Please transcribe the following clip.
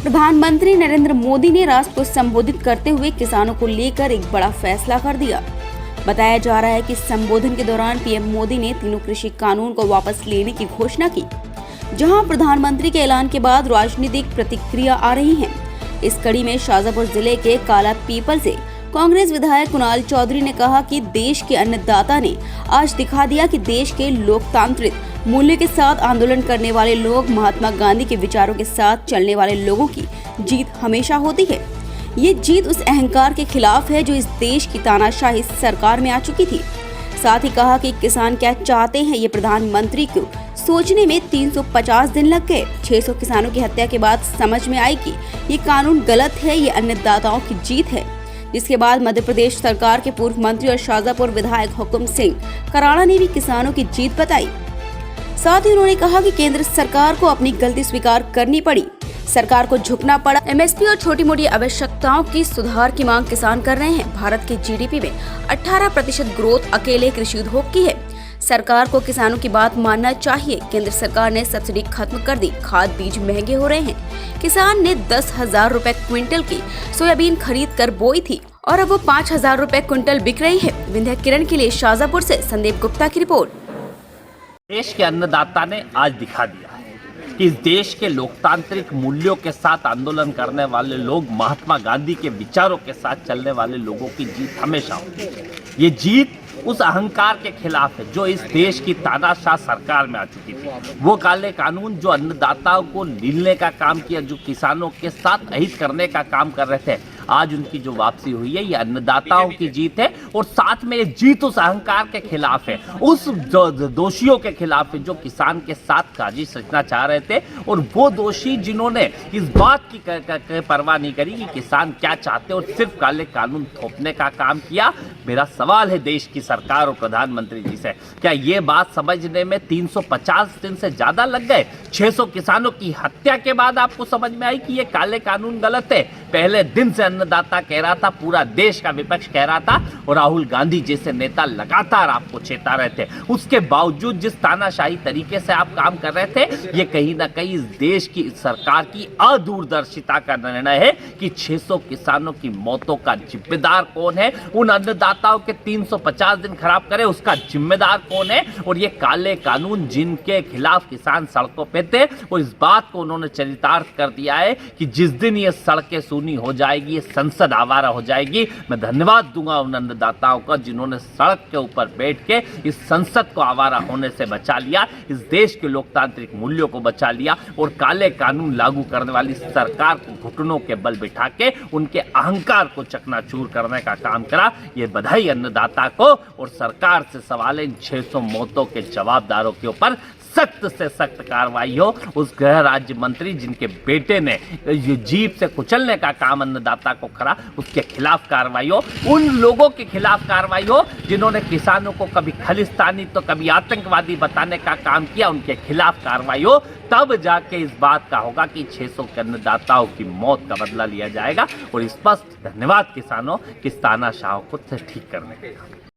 प्रधानमंत्री नरेंद्र मोदी ने राष्ट्र को संबोधित करते हुए किसानों को लेकर एक बड़ा फैसला कर दिया। बताया जा रहा है कि संबोधन के दौरान पीएम मोदी ने तीनों कृषि कानून को वापस लेने की घोषणा की। जहां प्रधानमंत्री के ऐलान के बाद राजनीतिक प्रतिक्रिया आ रही है। इस कड़ी में शाजापुर जिले के काला पीपल से कांग्रेस विधायक कुणाल चौधरी ने कहा कि देश के अन्नदाता ने आज दिखा दिया कि देश के लोकतांत्रिक मूल्य के साथ आंदोलन करने वाले लोग, महात्मा गांधी के विचारों के साथ चलने वाले लोगों की जीत हमेशा होती है। ये जीत उस अहंकार के खिलाफ है जो इस देश की तानाशाही सरकार में आ चुकी थी। साथ ही कहा कि किसान क्या चाहते हैं ये प्रधानमंत्री को सोचने में 350 दिन लग गए। 600 किसानों की हत्या के बाद समझ में आई कि ये कानून गलत है, ये अन्नदाताओं की जीत है। जिसके बाद मध्य प्रदेश सरकार के पूर्व मंत्री और शाजापुर विधायक हुकुम सिंह कराड़ा ने भी किसानों की जीत बताई। साथ ही उन्होंने कहा कि केंद्र सरकार को अपनी गलती स्वीकार करनी पड़ी, सरकार को झुकना पड़ा। एमएसपी और छोटी मोटी आवश्यकताओं की सुधार की मांग किसान कर रहे हैं। भारत के जीडीपी में 18% ग्रोथ अकेले कृषि उद्योग की है। सरकार को किसानों की बात मानना चाहिए। केंद्र सरकार ने सब्सिडी खत्म कर दी, खाद बीज महंगे हो रहे हैं। किसान ने 10,000 रुपए क्विंटल की सोयाबीन खरीद कर बोई थी और अब वो 5,000 रुपए क्विंटल बिक रही है। विंध्य किरण के लिए शाजापुर से संदीप गुप्ता की रिपोर्ट। देश के अन्नदाता ने आज दिखा दिया है कि इस देश के लोकतांत्रिक मूल्यों के साथ आंदोलन करने वाले लोग, महात्मा गांधी के विचारों के साथ चलने वाले लोगों की जीत हमेशा होती है। ये जीत उस अहंकार के खिलाफ है जो इस देश की तानाशाह सरकार में आ चुकी थी। वो काले कानून जो अन्नदाताओं को नीलने का काम किया, जो किसानों के साथ अहित करने का काम कर रहे थे, आज उनकी जो वापसी हुई है ये अन्नदाताओं की जीत है। और साथ में ये जीत उस अहंकार के खिलाफ है, उस दोषियों के खिलाफ है जो किसान के साथ साजिश रचना चाह रहे थे। और वो दोषी जिन्होंने इस बात की परवाह नहीं करी कि किसान क्या चाहते और सिर्फ काले कानून थोपने का काम किया। मेरा सवाल है देश की सरकार और प्रधानमंत्री जी से, क्या ये बात समझने में 350 दिन से ज्यादा लग गए? 600 किसानों की हत्या के बाद आपको समझ में आई कि ये काले कानून गलत है? पहले दिन से अन्नदाता कह रहा था, पूरा देश का विपक्ष कह रहा था और राहुल गांधी जैसे नेता लगातार आपको चेता रहे थे। उसके बावजूद जिस तानाशाही तरीके से आप काम कर रहे थे, ये कहीं ना कहीं इस देश की सरकार की अदूरदर्शिता का निर्णय है कि 600 किसानों की मौतों का जिम्मेदार कौन है। उन अन्नदाताओं के 350 दिन खराब करे उसका जिम्मेदार कौन है। और ये काले कानून जिनके खिलाफ किसान सड़कों पे थे, और इस बात को उन्होंने चरितार्थ कर दिया है कि जिस दिन ये सड़कें सूनी हो जाएगी, ये संसद आवारा हो जाएगी। मैं धन्यवाद दूंगा उन अन्नदाताओं का जिन्होंने सड़क के ऊपर बैठ के इस संसद को आवारा होने से बचा लिया, इस देश के लोकतांत्रिक मूल्यों को बचा लिया और काले कानून लागू करने वाली सरकार को घुटनों के बल बिठा के उनके अहंकार को चकनाचूर करने का काम करा। ये बधाई अन्नदाता को। और सरकार से सवाल है इन 600 मौतों के जवाबदारों के ऊपर सख्त से सख्त कार्रवाई हो। उस गृह राज्य मंत्री जिनके बेटे ने ये जीप से कुचलने का काम अन्नदाता को करा, उसके खिलाफ कार्रवाई हो। उन लोगों के खिलाफ कार्रवाई हो जिन्होंने किसानों को कभी खालिस्तानी तो कभी आतंकवादी बताने का काम किया, उनके खिलाफ कार्रवाई हो। तब जाके इस बात का होगा कि 600 के अन्नदाताओं की मौत का बदला लिया जाएगा। और स्पष्ट धन्यवाद किसानों की तानाशाह को ठीक करने के लिए।